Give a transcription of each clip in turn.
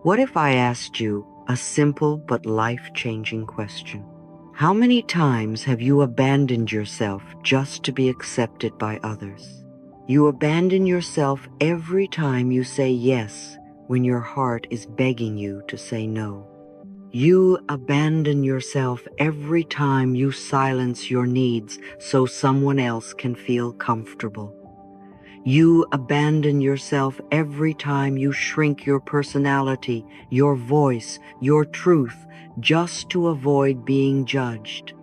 What if I asked you a simple but life-changing question? How many times have you abandoned yourself just to be accepted by others? You abandon yourself every time you say yes when your heart is begging you to say no. You abandon yourself every time you silence your needs so someone else can feel comfortable. You abandon yourself every time you shrink your personality, your voice, your truth, just to avoid being judged.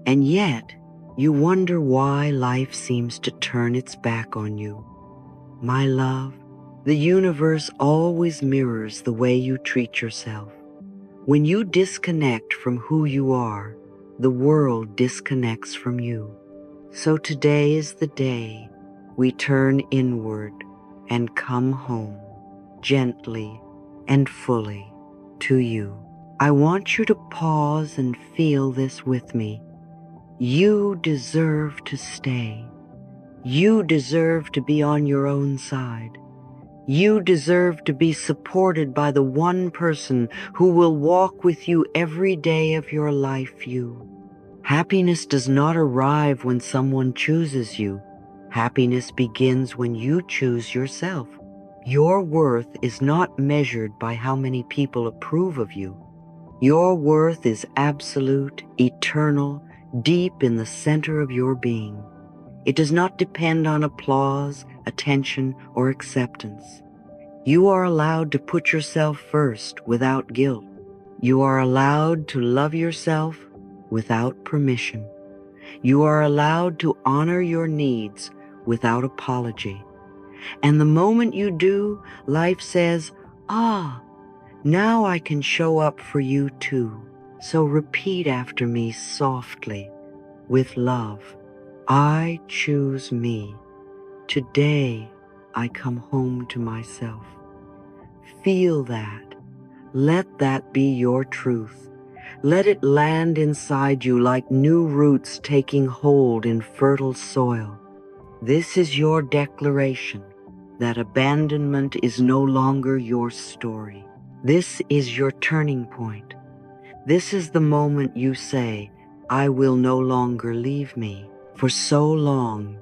And yet, you wonder why life seems to turn its back on you. My love, the universe always mirrors the way you treat yourself. When you disconnect from who you are, the world disconnects from you. So today is the day we turn inward and come home, gently and fully, to you. I want you to pause and feel this with me. You deserve to stay. You deserve to be on your own side. You deserve to be supported by the one person who will walk with you every day of your life. Happiness does not arrive when someone chooses you. Happiness begins when you choose yourself. Your worth is not measured by how many people approve of you. Your worth is absolute, eternal, deep in the center of your being. It does not depend on applause, attention, or acceptance. You are allowed to put yourself first without guilt. You are allowed to love yourself without permission. You are allowed to honor your needs without apology. And the moment you do, life says, now I can show up for you too. So repeat after me softly, with love. I choose me. Today I come home to myself. Feel that. Let that be your truth. Let it land inside you like new roots taking hold in fertile soil. This is your declaration that abandonment is no longer your story. This is your turning point. This is the moment you say, I will no longer leave me. For so long,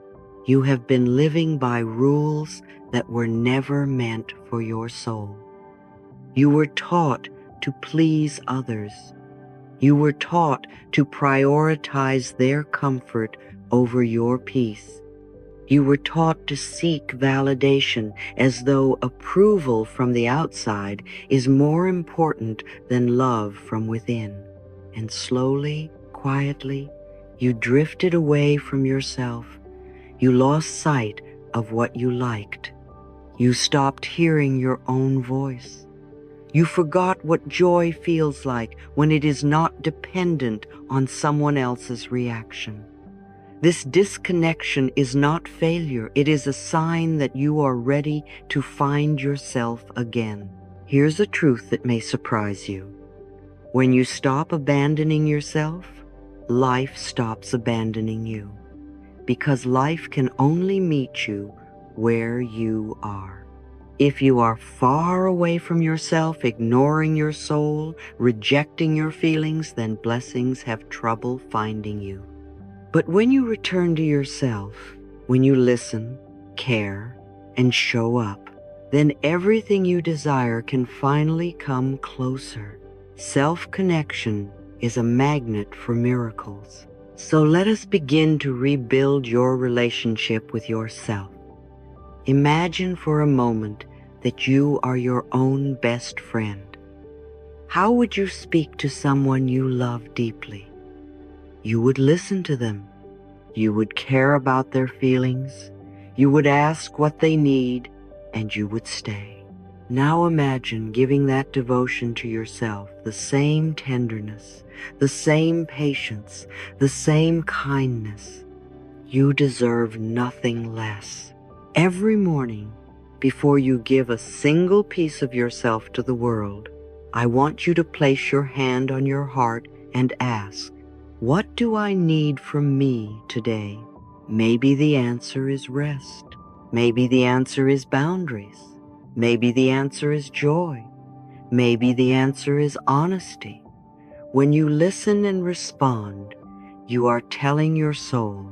you have been living by rules that were never meant for your soul. You were taught to please others. You were taught to prioritize their comfort over your peace. You were taught to seek validation as though approval from the outside is more important than love from within. And slowly, quietly, you drifted away from yourself. You lost sight of what you liked. You stopped hearing your own voice. You forgot what joy feels like when it is not dependent on someone else's reaction. This disconnection is not failure. It is a sign that you are ready to find yourself again. Here's a truth that may surprise you. When you stop abandoning yourself, life stops abandoning you. Because life can only meet you where you are. If you are far away from yourself, ignoring your soul, rejecting your feelings, then blessings have trouble finding you. But when you return to yourself, when you listen, care, and show up, then everything you desire can finally come closer. Self-connection is a magnet for miracles. So let us begin to rebuild your relationship with yourself. Imagine for a moment that you are your own best friend. How would you speak to someone you love deeply? You would listen to them. You would care about their feelings. You would ask what they need, and you would stay. Now imagine giving that devotion to yourself the same tenderness, the same patience, the same kindness. You deserve nothing less. Every morning, before you give a single piece of yourself to the world, I want you to place your hand on your heart and ask, what do I need from me today? Maybe the answer is rest. Maybe the answer is boundaries. Maybe the answer is joy. Maybe the answer is honesty. When you listen and respond, you are telling your soul,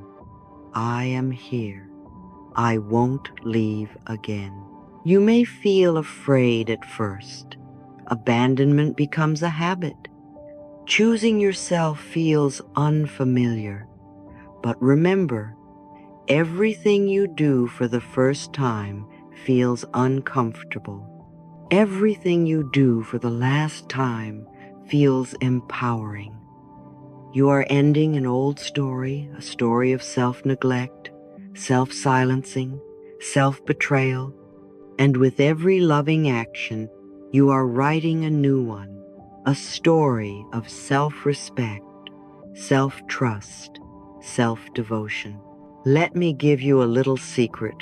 I am here. I won't leave again. You may feel afraid at first. Abandonment becomes a habit. Choosing yourself feels unfamiliar. But remember, everything you do for the first time feels uncomfortable. Everything you do for the last time feels empowering. You are ending an old story, a story of self-neglect, self-silencing, self-betrayal, and with every loving action, you are writing a new one, a story of self-respect, self-trust, self-devotion. Let me give you a little secret.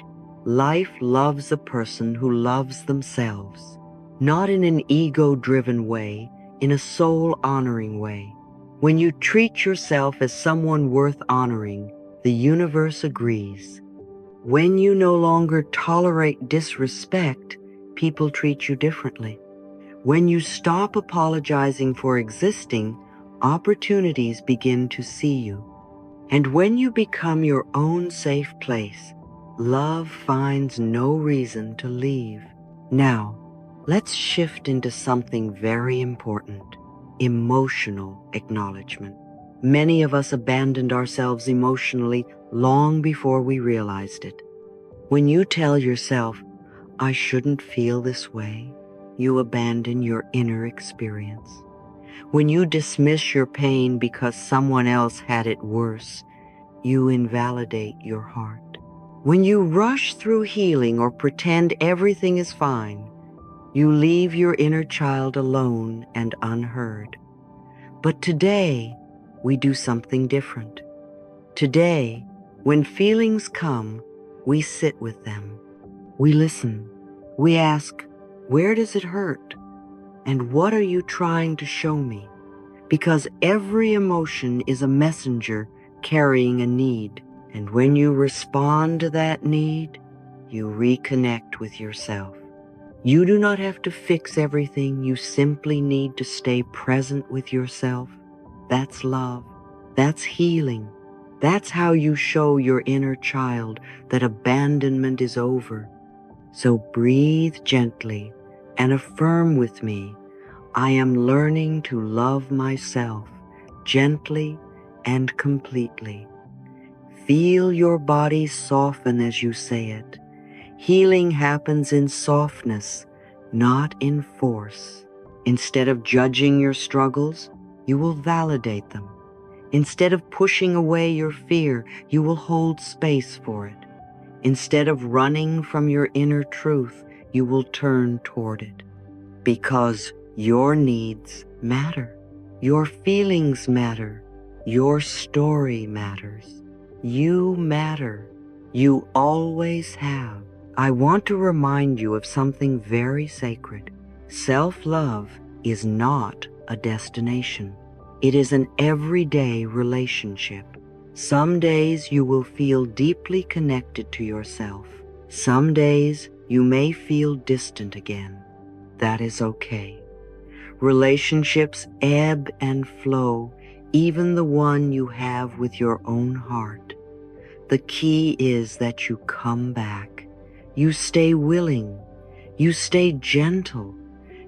Life loves a person who loves themselves, not in an ego-driven way, in a soul-honoring way. When you treat yourself as someone worth honoring, the universe agrees. When you no longer tolerate disrespect, people treat you differently. When you stop apologizing for existing, opportunities begin to see you. And when you become your own safe place, love finds no reason to leave. Now, let's shift into something very important. Emotional acknowledgement. Many of us abandoned ourselves emotionally long before we realized it. When you tell yourself, I shouldn't feel this way, you abandon your inner experience. When you dismiss your pain because someone else had it worse, you invalidate your heart. When you rush through healing or pretend everything is fine, you leave your inner child alone and unheard. But today, we do something different. Today, when feelings come, we sit with them. We listen. We ask, where does it hurt? And what are you trying to show me? Because every emotion is a messenger carrying a need. And when you respond to that need, you reconnect with yourself. You do not have to fix everything. You simply need to stay present with yourself. That's love. That's healing. That's how you show your inner child that abandonment is over. So breathe gently and affirm with me, I am learning to love myself gently and completely. Feel your body soften as you say it. Healing happens in softness, not in force. Instead of judging your struggles, you will validate them. Instead of pushing away your fear, you will hold space for it. Instead of running from your inner truth, you will turn toward it. Because your needs matter. Your feelings matter. Your story matters. You matter. You always have. I want to remind you of something very sacred. Self-love is not a destination. It is an everyday relationship. Some days you will feel deeply connected to yourself. Some days you may feel distant again. That is okay. Relationships ebb and flow, even the one you have with your own heart. The key is that you come back. You stay willing. You stay gentle.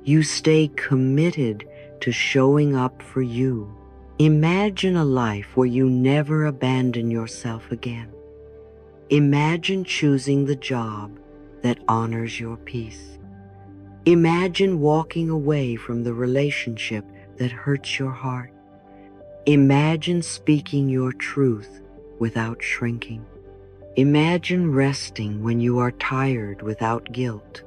You stay committed to showing up for you. Imagine a life where you never abandon yourself again. Imagine choosing the job that honors your peace. Imagine walking away from the relationship that hurts your heart. Imagine speaking your truth without shrinking. Imagine resting when you are tired without guilt.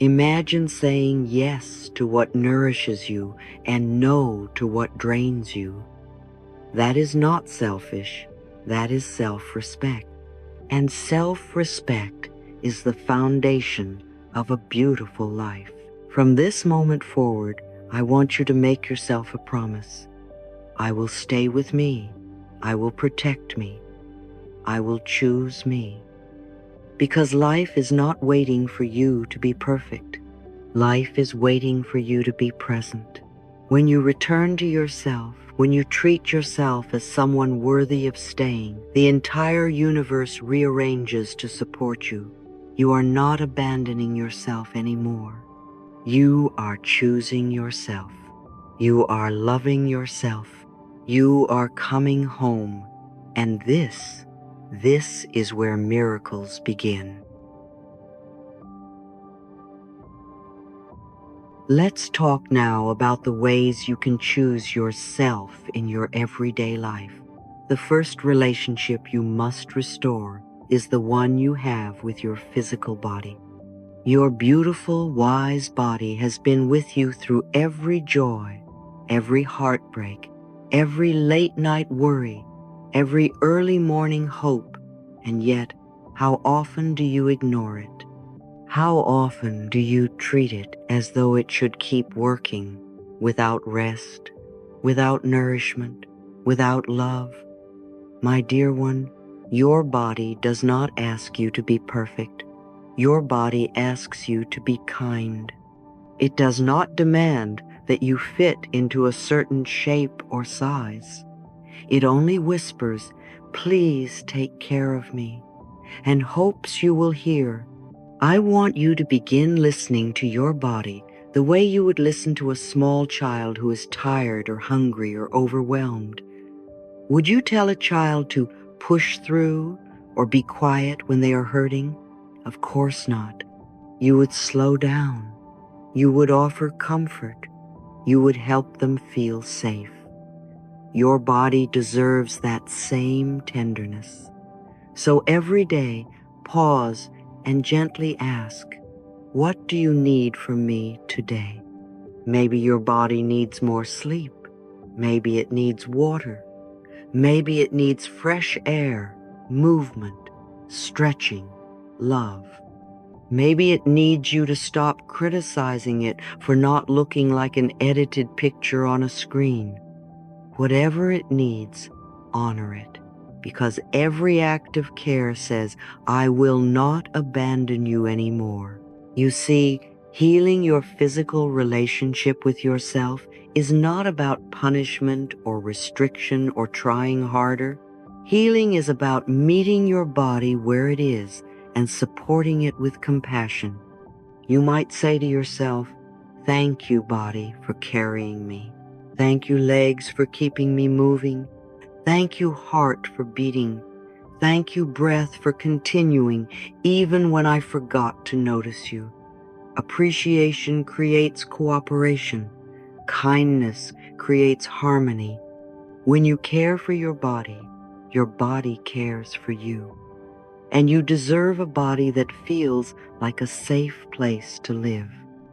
Imagine saying yes to what nourishes you and no to what drains you. That is not selfish. That is self-respect. And self-respect is the foundation of a beautiful life. From this moment forward, I want you to make yourself a promise. I will stay with me. I will protect me. I will choose me. Because life is not waiting for you to be perfect. Life is waiting for you to be present. When you return to yourself, when you treat yourself as someone worthy of staying, the entire universe rearranges to support you. You are not abandoning yourself anymore. You are choosing yourself. You are loving yourself. You are coming home. And this is where miracles begin. Let's talk now about the ways you can choose yourself in your everyday life. The first relationship you must restore is the one you have with your physical body. Your beautiful, wise body has been with you through every joy, every heartbreak, every late-night worry, every early morning hope, and yet, how often do you ignore it? How often do you treat it as though it should keep working without rest, without nourishment, without love? My dear one, your body does not ask you to be perfect. Your body asks you to be kind. It does not demand that you fit into a certain shape or size. It only whispers, "Please take care of me," and hopes you will hear. I want you to begin listening to your body the way you would listen to a small child who is tired or hungry or overwhelmed. Would you tell a child to push through or be quiet when they are hurting? Of course not. You would slow down. You would offer comfort. You would help them feel safe. Your body deserves that same tenderness. So every day, pause and gently ask, "What do you need from me today?" Maybe your body needs more sleep. Maybe it needs water. Maybe it needs fresh air, movement, stretching, love. Maybe it needs you to stop criticizing it for not looking like an edited picture on a screen. Whatever it needs, honor it, because every act of care says, "I will not abandon you anymore." You see, healing your physical relationship with yourself is not about punishment or restriction or trying harder. Healing is about meeting your body where it is and supporting it with compassion. You might say to yourself, "Thank you, body, for carrying me. Thank you, legs, for keeping me moving. Thank you, heart, for beating. Thank you, breath, for continuing, even when I forgot to notice you." Appreciation creates cooperation. Kindness creates harmony. When you care for your body cares for you. And you deserve a body that feels like a safe place to live.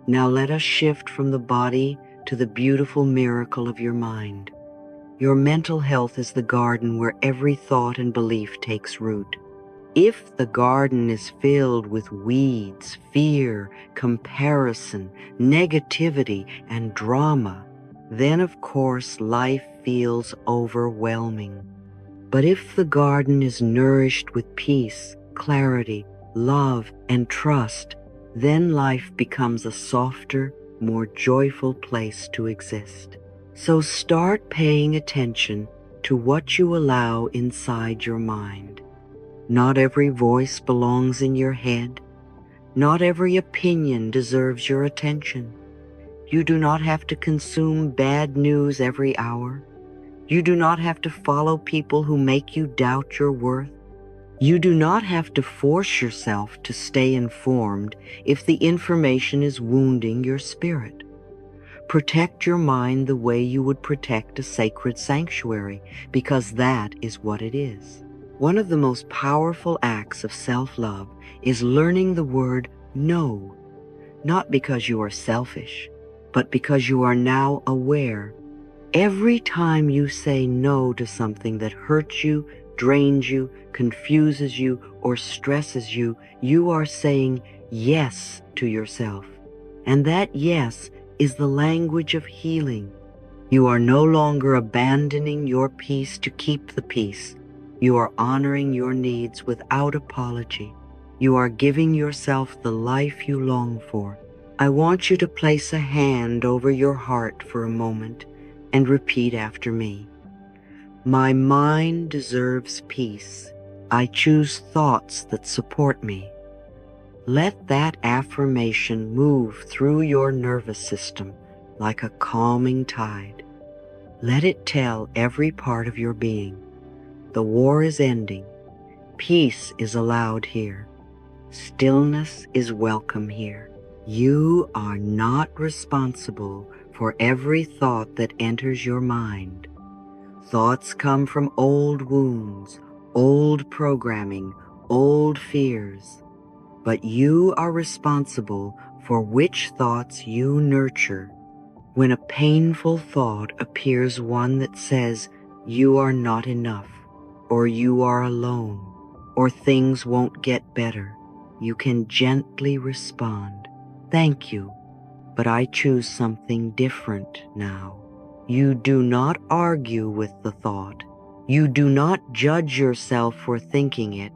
Now let us shift from the body to the beautiful miracle of your mind. Your mental health is the garden where every thought and belief takes root. If the garden is filled with weeds, fear, comparison, negativity, and drama, then of course life feels overwhelming. But if the garden is nourished with peace, clarity, love, and trust, then life becomes a softer, more joyful place to exist. So start paying attention to what you allow inside your mind. Not every voice belongs in your head. Not every opinion deserves your attention. You do not have to consume bad news every hour. You do not have to follow people who make you doubt your worth. You do not have to force yourself to stay informed if the information is wounding your spirit. Protect your mind the way you would protect a sacred sanctuary, because that is what it is. One of the most powerful acts of self-love is learning the word no, not because you are selfish, but because you are now aware. Every time you say no to something that hurts you, drains you, confuses you, or stresses you, you are saying yes to yourself. And that yes is the language of healing. You are no longer abandoning your peace to keep the peace. You are honoring your needs without apology. You are giving yourself the life you long for. I want you to place a hand over your heart for a moment and repeat after me. My mind deserves peace. I choose thoughts that support me. Let that affirmation move through your nervous system like a calming tide. Let it tell every part of your being, the war is ending, peace is allowed here, stillness is welcome here. You are not responsible for every thought that enters your mind. Thoughts come from old wounds, old programming, old fears. But you are responsible for which thoughts you nurture. When a painful thought appears, one that says you are not enough, or you are alone, or things won't get better, you can gently respond, thank you, but I choose something different now. You do not argue with the thought. You do not judge yourself for thinking it.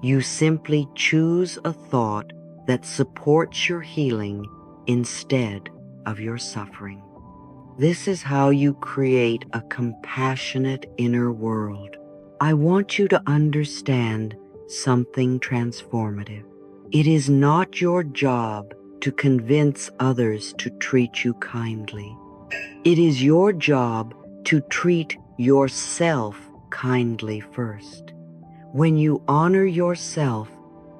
You simply choose a thought that supports your healing instead of your suffering. This is how you create a compassionate inner world. I want you to understand something transformative. It is not your job to convince others to treat you kindly. It is your job to treat yourself kindly first. When you honor yourself,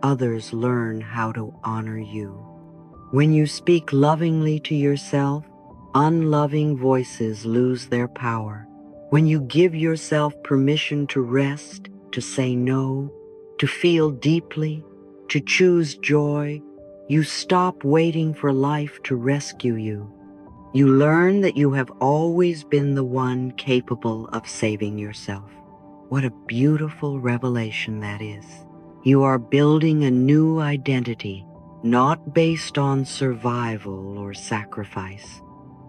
others learn how to honor you. When you speak lovingly to yourself, unloving voices lose their power. When you give yourself permission to rest, to say no, to feel deeply, to choose joy, you stop waiting for life to rescue you. You learn that you have always been the one capable of saving yourself. What a beautiful revelation that is. You are building a new identity, not based on survival or sacrifice,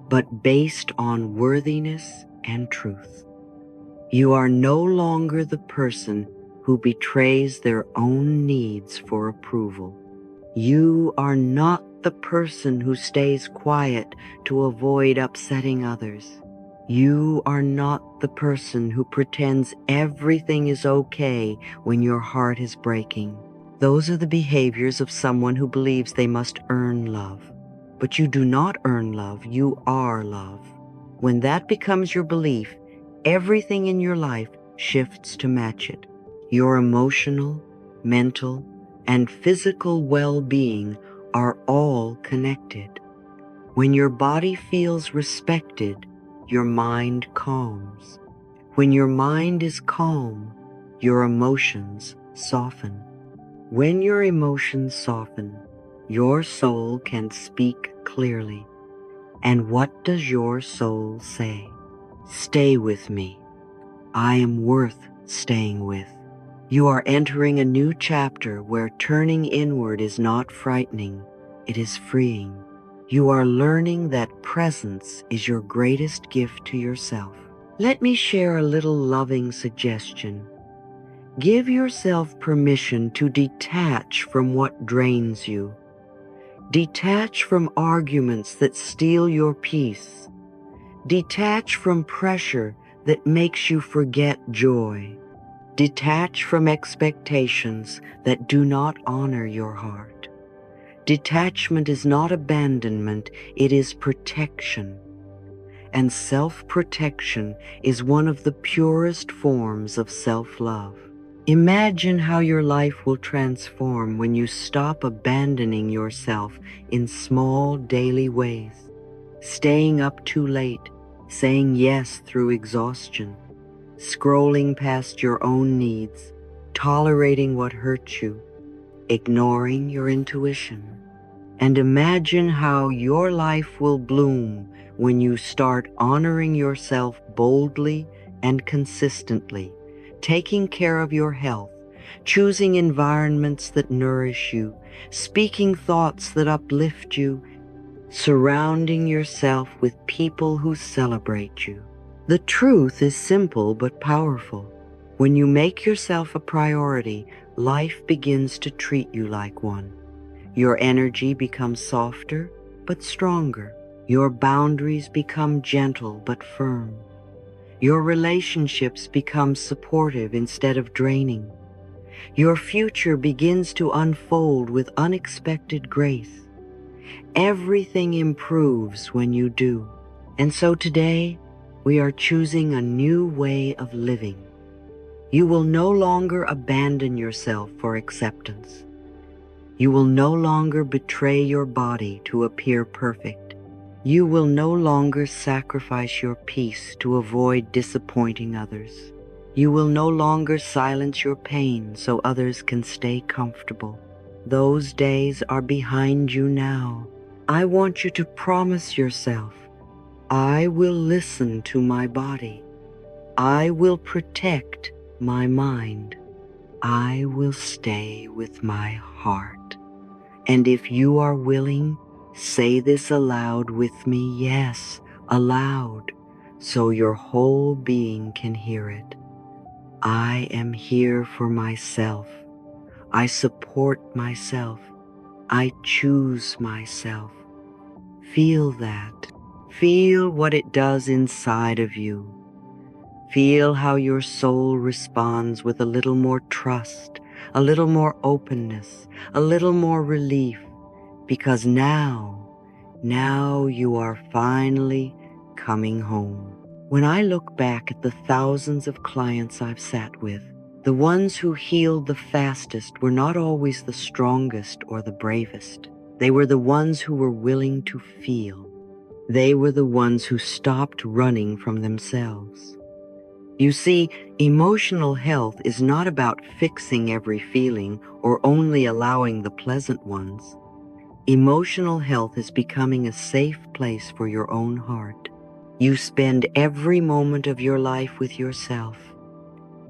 but based on worthiness and truth. You are no longer the person who betrays their own needs for approval. You are not the person who stays quiet to avoid upsetting others. You are not the person who pretends everything is okay when your heart is breaking. Those are the behaviors of someone who believes they must earn love. But you do not earn love, you are love. When that becomes your belief, everything in your life shifts to match it. Your emotional, mental, and physical well-being are all connected. When your body feels respected, your mind calms. When your mind is calm, your emotions soften. When your emotions soften, your soul can speak clearly. And what does your soul say? Stay with me. I am worth staying with. You are entering a new chapter where turning inward is not frightening, it is freeing. You are learning that presence is your greatest gift to yourself. Let me share a little loving suggestion. Give yourself permission to detach from what drains you. Detach from arguments that steal your peace. Detach from pressure that makes you forget joy. Detach from expectations that do not honor your heart. Detachment is not abandonment, it is protection. And self-protection is one of the purest forms of self-love. Imagine how your life will transform when you stop abandoning yourself in small daily ways. Staying up too late, saying yes through exhaustion, scrolling past your own needs, tolerating what hurts you, ignoring your intuition. And imagine how your life will bloom when you start honoring yourself boldly and consistently, taking care of your health, choosing environments that nourish you, speaking thoughts that uplift you, surrounding yourself with people who celebrate you. The truth is simple but powerful. When you make yourself a priority, life begins to treat you like one. Your energy becomes softer, but stronger. Your boundaries become gentle but firm. Your relationships become supportive instead of draining. Your future begins to unfold with unexpected grace. Everything improves when you do. And so today, we are choosing a new way of living. You will no longer abandon yourself for acceptance. You will no longer betray your body to appear perfect. You will no longer sacrifice your peace to avoid disappointing others. You will no longer silence your pain so others can stay comfortable. Those days are behind you now. I want you to promise yourself, I will listen to my body. I will protect my mind. I will stay with my heart. And if you are willing, say this aloud with me, yes, aloud, so your whole being can hear it. I am here for myself. I support myself. I choose myself. Feel that. Feel what it does inside of you. Feel how your soul responds with a little more trust, a little more openness, a little more relief, because now you are finally coming home. When I look back at the thousands of clients I've sat with, the ones who healed the fastest were not always the strongest or the bravest. They were the ones who were willing to feel. They were the ones who stopped running from themselves. You see, emotional health is not about fixing every feeling or only allowing the pleasant ones. Emotional health is becoming a safe place for your own heart. You spend every moment of your life with yourself.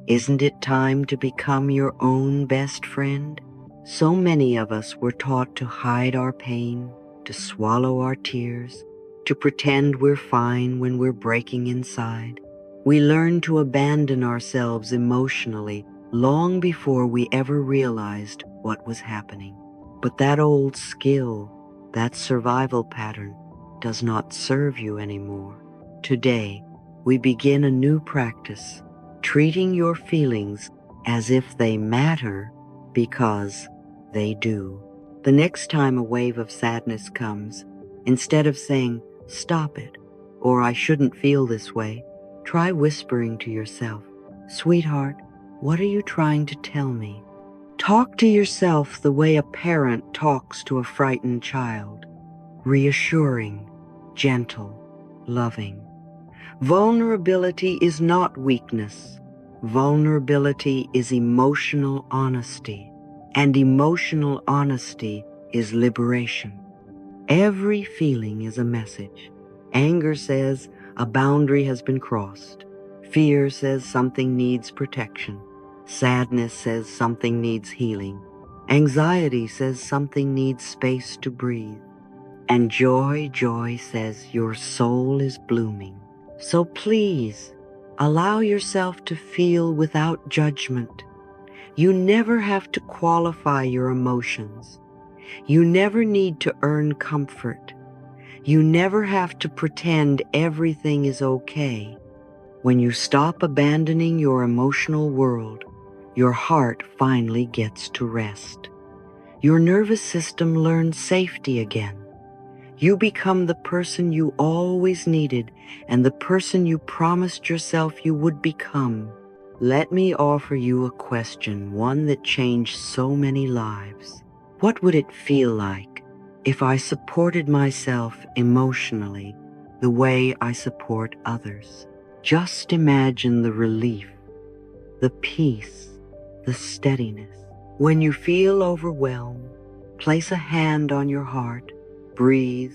Isn't it time to become your own best friend? So many of us were taught to hide our pain, to swallow our tears, to pretend we're fine when we're breaking inside. We learn to abandon ourselves emotionally long before we ever realized what was happening. But that old skill, that survival pattern, does not serve you anymore. Today, we begin a new practice, treating your feelings as if they matter because they do. The next time a wave of sadness comes, instead of saying, "Stop it," or "I shouldn't feel this way," try whispering to yourself, "Sweetheart, what are you trying to tell me?" Talk to yourself the way a parent talks to a frightened child, reassuring, gentle, loving. Vulnerability is not weakness. Vulnerability is emotional honesty, and emotional honesty is liberation. Every feeling is a message. Anger says a boundary has been crossed. Fear says something needs protection. Sadness says something needs healing. Anxiety says something needs space to breathe. And joy says your soul is blooming. So please, allow yourself to feel without judgment. You never have to qualify your emotions. You never need to earn comfort. You never have to pretend everything is okay. When you stop abandoning your emotional world, your heart finally gets to rest. Your nervous system learns safety again. You become the person you always needed and the person you promised yourself you would become. Let me offer you a question, one that changed so many lives. What would it feel like if I supported myself emotionally the way I support others? Just imagine the relief, the peace, the steadiness. When you feel overwhelmed, place a hand on your heart, breathe,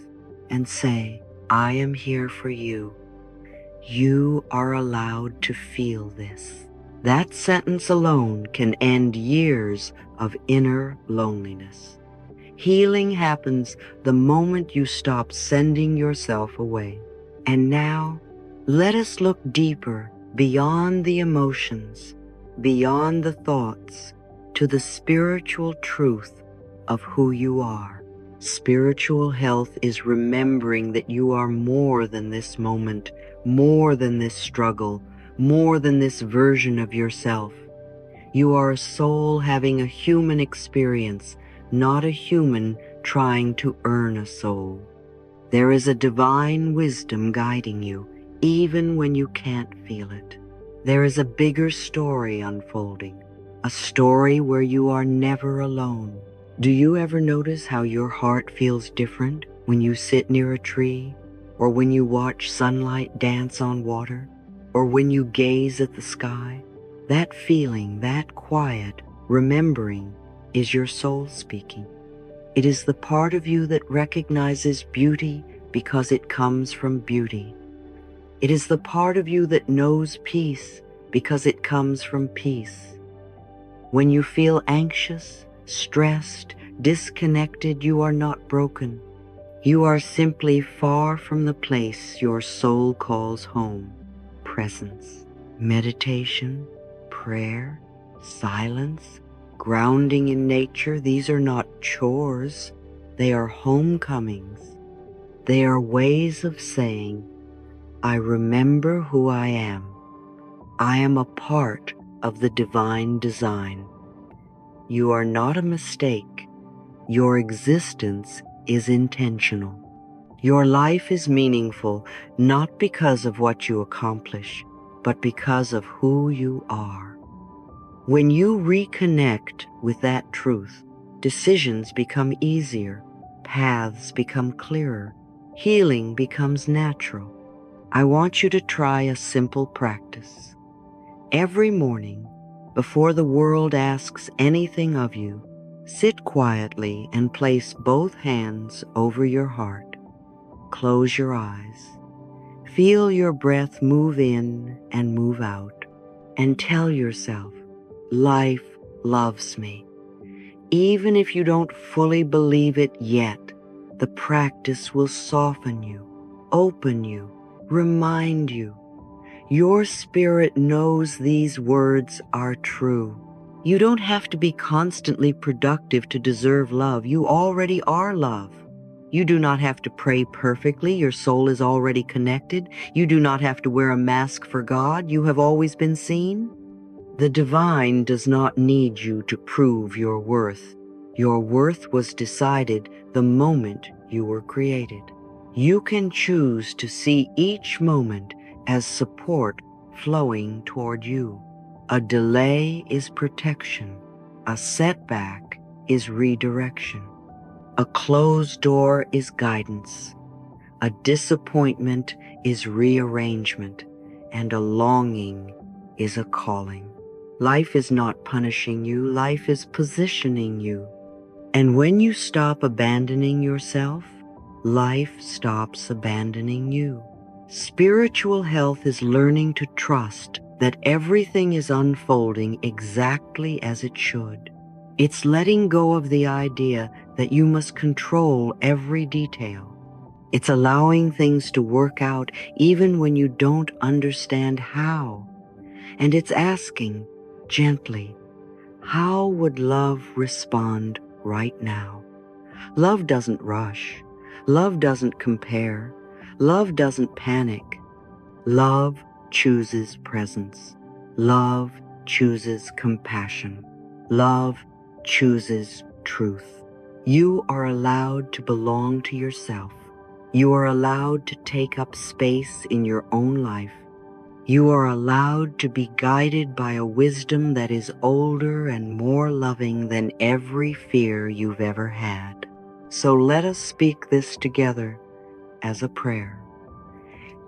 and say, "I am here for you. You are allowed to feel this." That sentence alone can end years of inner loneliness. Healing happens the moment you stop sending yourself away. And now, let us look deeper, beyond the emotions, beyond the thoughts, to the spiritual truth of who you are. Spiritual health is remembering that you are more than this moment, more than this struggle, more than this version of yourself. You are a soul having a human experience, not a human trying to earn a soul. There is a divine wisdom guiding you, even when you can't feel it. There is a bigger story unfolding, a story where you are never alone. Do you ever notice how your heart feels different when you sit near a tree, or when you watch sunlight dance on water, or when you gaze at the sky? That feeling, that quiet, remembering, is your soul speaking. It is the part of you that recognizes beauty because it comes from beauty. It is the part of you that knows peace because it comes from peace. When you feel anxious, stressed, disconnected, you are not broken. You are simply far from the place your soul calls home. Presence, meditation, prayer, silence, grounding in nature, these are not chores. They are homecomings. They are ways of saying, I remember who I am. I am a part of the divine design. You are not a mistake. Your existence is intentional. Your life is meaningful not because of what you accomplish, but because of who you are. When you reconnect with that truth, decisions become easier, paths become clearer, healing becomes natural. I want you to try a simple practice. Every morning, before the world asks anything of you, sit quietly and place both hands over your heart. Close your eyes. Feel your breath move in and move out, and tell yourself, life loves me. Even if you don't fully believe it yet, the practice will soften you, open you, remind you. Your spirit knows these words are true. You don't have to be constantly productive to deserve love. You already are love. You do not have to pray perfectly. Your soul is already connected. You do not have to wear a mask for God. You have always been seen. The divine does not need you to prove your worth. Your worth was decided the moment you were created. You can choose to see each moment as support flowing toward you. A delay is protection. A setback is redirection. A closed door is guidance. A disappointment is rearrangement. And a longing is a calling. Life is not punishing you. Life is positioning you. And when you stop abandoning yourself, life stops abandoning you. Spiritual health is learning to trust that everything is unfolding exactly as it should. It's letting go of the idea that you must control every detail. It's allowing things to work out even when you don't understand how. And it's asking, gently, how would love respond right now? Love doesn't rush. Love doesn't compare. Love doesn't panic. Love chooses presence. Love chooses compassion. Love chooses truth. You are allowed to belong to yourself. You are allowed to take up space in your own life. You are allowed to be guided by a wisdom that is older and more loving than every fear you've ever had. So let us speak this together as a prayer.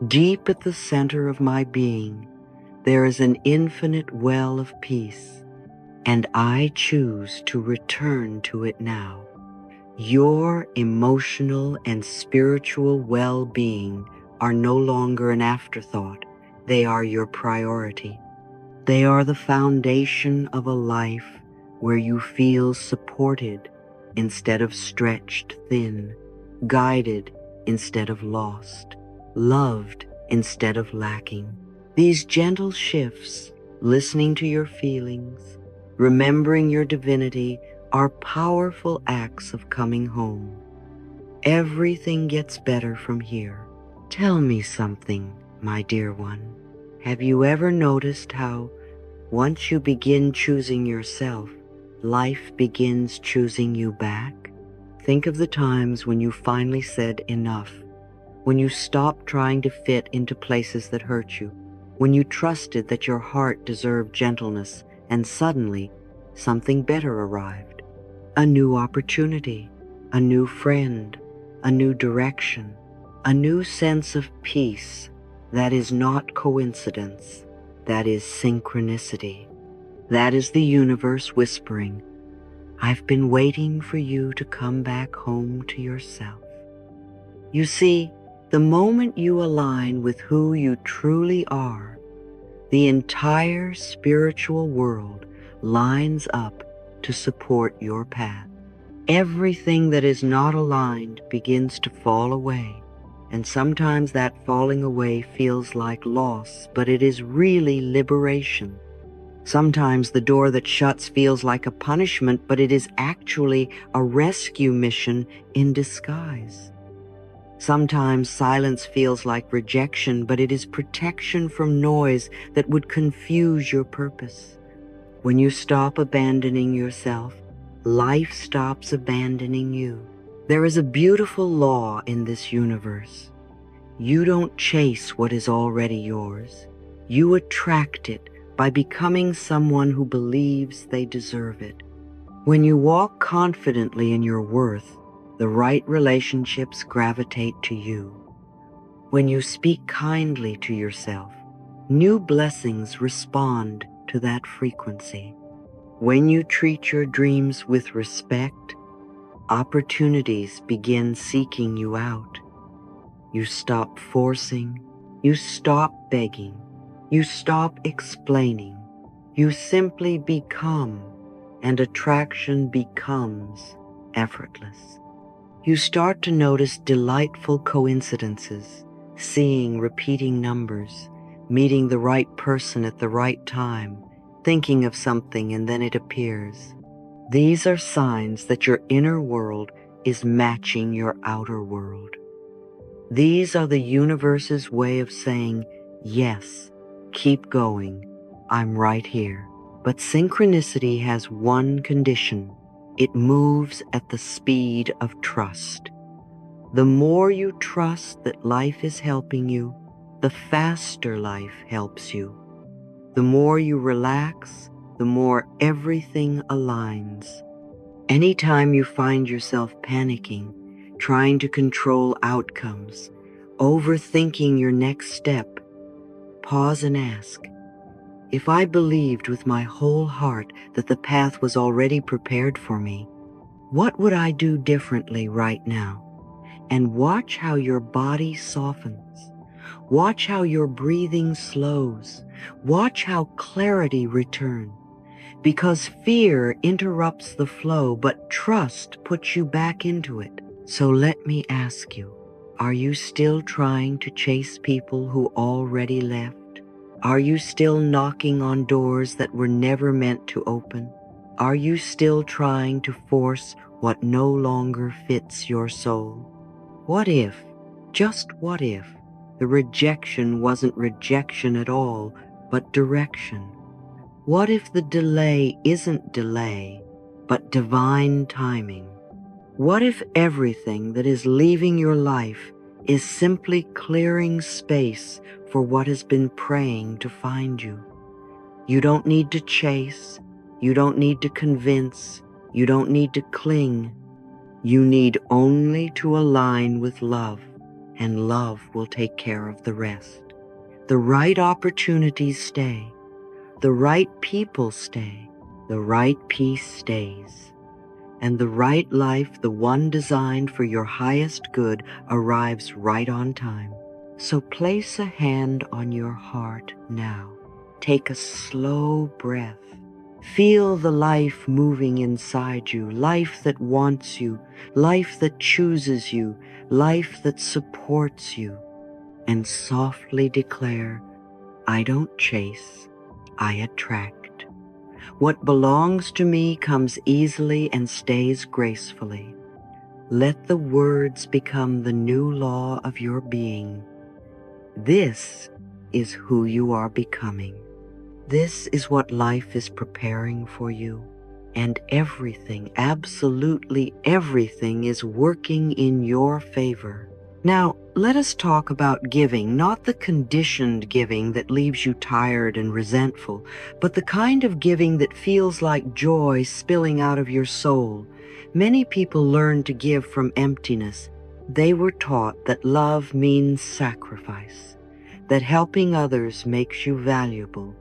Deep at the center of my being, there is an infinite well of peace, and I choose to return to it now. Your emotional and spiritual well-being are no longer an afterthought. They are your priority. They are the foundation of a life where you feel supported instead of stretched thin, guided instead of lost, loved instead of lacking. These gentle shifts, listening to your feelings, remembering your divinity, are powerful acts of coming home. Everything gets better from here. Tell me something, my dear one. Have you ever noticed how, once you begin choosing yourself, life begins choosing you back? Think of the times when you finally said enough, when you stopped trying to fit into places that hurt you, when you trusted that your heart deserved gentleness, and suddenly something better arrived. A new opportunity, a new friend, a new direction, a new sense of peace. That is not coincidence. That is synchronicity. That is the universe whispering, "I've been waiting for you to come back home to yourself." You see, the moment you align with who you truly are, the entire spiritual world lines up to support your path. Everything that is not aligned begins to fall away, and sometimes that falling away feels like loss, but it is really liberation. Sometimes the door that shuts feels like a punishment, but it is actually a rescue mission in disguise. Sometimes silence feels like rejection, but it is protection from noise that would confuse your purpose. When you stop abandoning yourself, life stops abandoning you. There is a beautiful law in this universe. You don't chase what is already yours. You attract it by becoming someone who believes they deserve it. When you walk confidently in your worth, the right relationships gravitate to you. When you speak kindly to yourself, new blessings respond to that frequency. When you treat your dreams with respect, opportunities begin seeking you out. You stop forcing, you stop begging, you stop explaining. You simply become, and attraction becomes effortless. You start to notice delightful coincidences, seeing repeating numbers, meeting the right person at the right time, thinking of something and then it appears. These are signs that your inner world is matching your outer world. These are the universe's way of saying, yes, keep going, I'm right here. But synchronicity has one condition. It moves at the speed of trust. The more you trust that life is helping you, the faster life helps you. The more you relax, the more everything aligns. Anytime you find yourself panicking, trying to control outcomes, overthinking your next step, pause and ask, if I believed with my whole heart that the path was already prepared for me, what would I do differently right now? And watch how your body softens. Watch how your breathing slows. Watch how clarity returns. Because fear interrupts the flow, but trust puts you back into it. So let me ask you, are you still trying to chase people who already left? Are you still knocking on doors that were never meant to open? Are you still trying to force what no longer fits your soul? What if, just what if, the rejection wasn't rejection at all, but direction? What if the delay isn't delay, but divine timing? What if everything that is leaving your life is simply clearing space for what has been praying to find you? You don't need to chase, you don't need to convince, you don't need to cling. You need only to align with love, and love will take care of the rest. The right opportunities stay, the right people stay, the right peace stays. And the right life, the one designed for your highest good, arrives right on time. So place a hand on your heart now. Take a slow breath. Feel the life moving inside you, life that wants you, life that chooses you, life that supports you. And softly declare, I don't chase, I attract. What belongs to me comes easily and stays gracefully. Let the words become the new law of your being. This is who you are becoming. This is what life is preparing for you. And everything, absolutely everything, is working in your favor. Now, let us talk about giving, not the conditioned giving that leaves you tired and resentful, but the kind of giving that feels like joy spilling out of your soul. Many people learn to give from emptiness. They were taught that love means sacrifice, that helping others makes you valuable,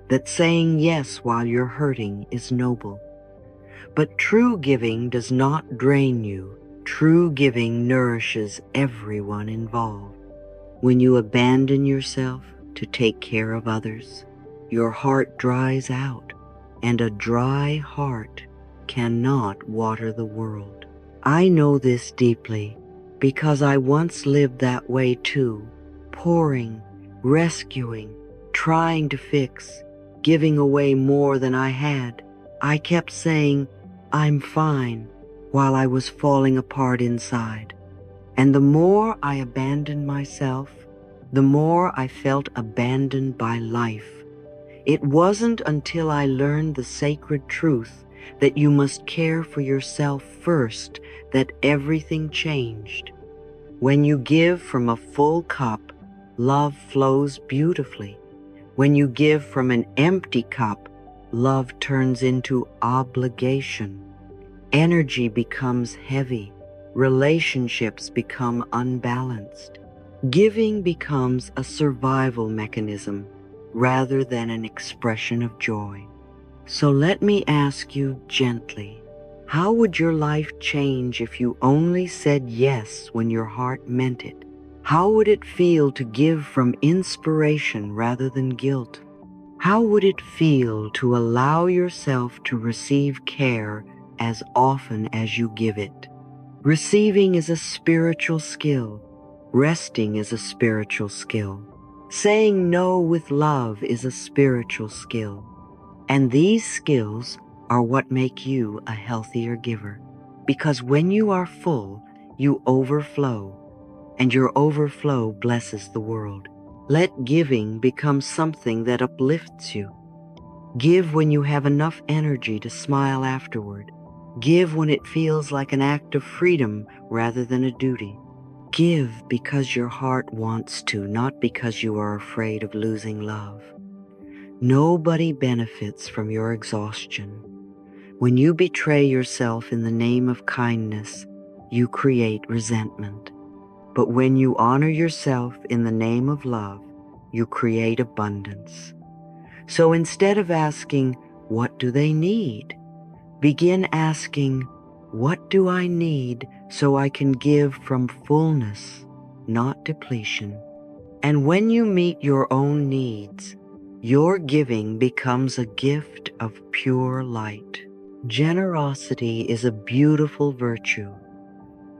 that saying yes while you're hurting is noble. But true giving does not drain you. True giving nourishes everyone involved. When you abandon yourself to take care of others, your heart dries out, and a dry heart cannot water the world. I know this deeply because I once lived that way too, pouring, rescuing, trying to fix, giving away more than I had. I kept saying, "I'm fine," while I was falling apart inside. And the more I abandoned myself, the more I felt abandoned by life. It wasn't until I learned the sacred truth that you must care for yourself first that everything changed. When you give from a full cup, love flows beautifully. When you give from an empty cup, love turns into obligation. Energy becomes heavy. Relationships become unbalanced. Giving becomes a survival mechanism rather than an expression of joy. So let me ask you gently, how would your life change if you only said yes when your heart meant it? How would it feel to give from inspiration rather than guilt? How would it feel to allow yourself to receive care as often as you give it? Receiving is a spiritual skill. Resting is a spiritual skill. Saying no with love is a spiritual skill. And these skills are what make you a healthier giver. Because when you are full, you overflow, and your overflow blesses the world. Let giving become something that uplifts you. Give when you have enough energy to smile afterward. Give when it feels like an act of freedom rather than a duty. Give because your heart wants to, not because you are afraid of losing love. Nobody benefits from your exhaustion. When you betray yourself in the name of kindness, you create resentment. But when you honor yourself in the name of love, you create abundance. So instead of asking, "What do they need?" begin asking, "What do I need so I can give from fullness, not depletion?" And when you meet your own needs, your giving becomes a gift of pure light. Generosity is a beautiful virtue,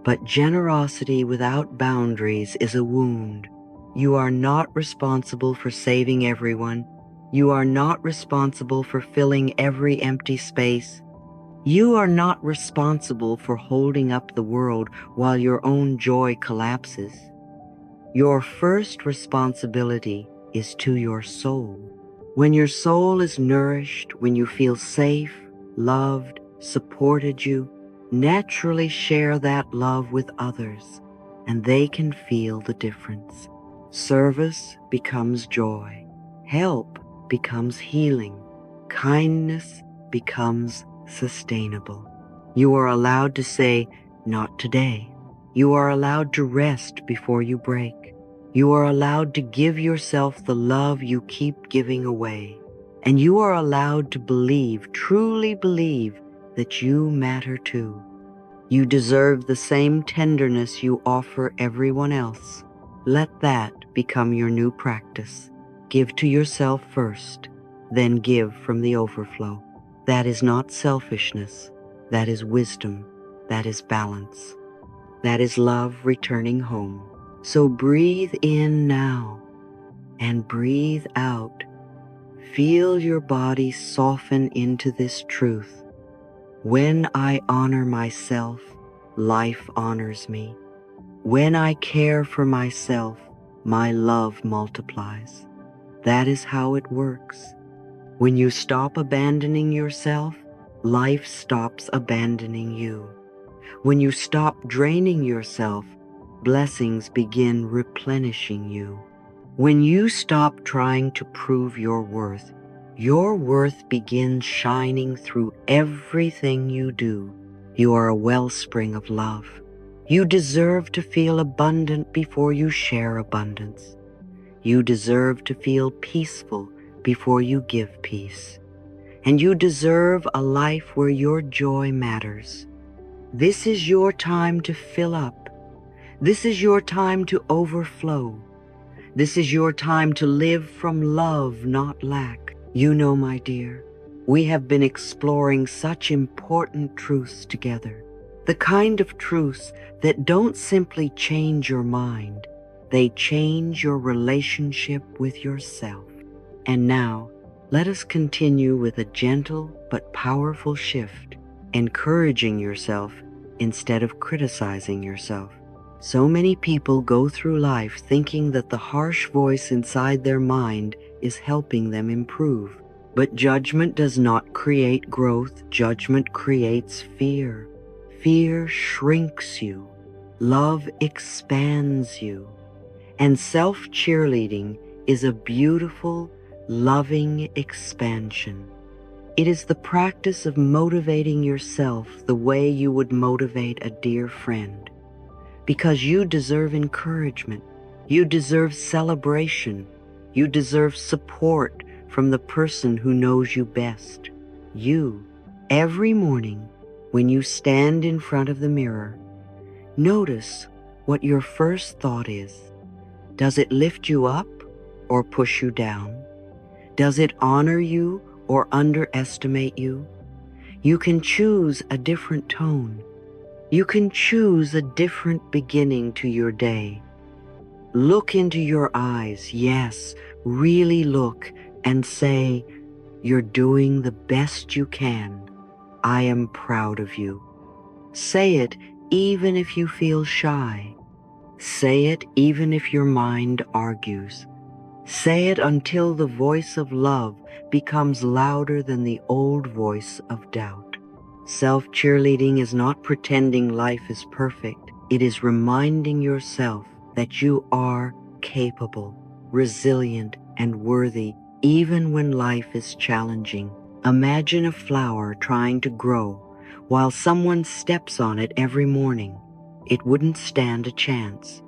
but generosity without boundaries is a wound. You are not responsible for saving everyone. You are not responsible for filling every empty space. You are not responsible for holding up the world while your own joy collapses. Your first responsibility is to your soul. When your soul is nourished, when you feel safe, loved, supported, you naturally share that love with others, and they can feel the difference. Service becomes joy. Help becomes healing. Kindness becomes sustainable. You are allowed to say, "Not today." You are allowed to rest before you break. You are allowed to give yourself the love you keep giving away. And you are allowed to believe, truly believe, that you matter too. You deserve the same tenderness you offer everyone else. Let that become your new practice. Give to yourself first, then give from the overflow. That is not selfishness. That is wisdom. That is balance. That is love returning home. So breathe in now and breathe out. Feel your body soften into this truth. When I honor myself, life honors me. When I care for myself, my love multiplies. That is how it works. When you stop abandoning yourself, life stops abandoning you. When you stop draining yourself, blessings begin replenishing you. When you stop trying to prove your worth begins shining through everything you do. You are a wellspring of love. You deserve to feel abundant before you share abundance. You deserve to feel peaceful before you give peace. And you deserve a life where your joy matters. This is your time to fill up. This is your time to overflow. This is your time to live from love, not lack. You know, my dear, we have been exploring such important truths together. The kind of truths that don't simply change your mind, they change your relationship with yourself. And now, let us continue with a gentle but powerful shift, encouraging yourself instead of criticizing yourself. So many people go through life thinking that the harsh voice inside their mind is helping them improve. But judgment does not create growth. Judgment creates fear. Fear shrinks you. Love expands you. And self-cheerleading is a beautiful, loving expansion. It is the practice of motivating yourself the way you would motivate a dear friend. Because you deserve encouragement, you deserve celebration, you deserve support from the person who knows you best. You, every morning when you stand in front of the mirror, notice what your first thought is. Does it lift you up or push you down? Does it honor you or underestimate you? You can choose a different tone. You can choose a different beginning to your day. Look into your eyes, yes, really look, and say, you're doing the best you can. I am proud of you. Say it even if you feel shy. Say it even if your mind argues. Say it until the voice of love becomes louder than the old voice of doubt. Self-cheerleading is not pretending life is perfect. It is reminding yourself that you are capable, resilient, and worthy even when life is challenging. Imagine a flower trying to grow while someone steps on it every morning. It wouldn't stand a chance.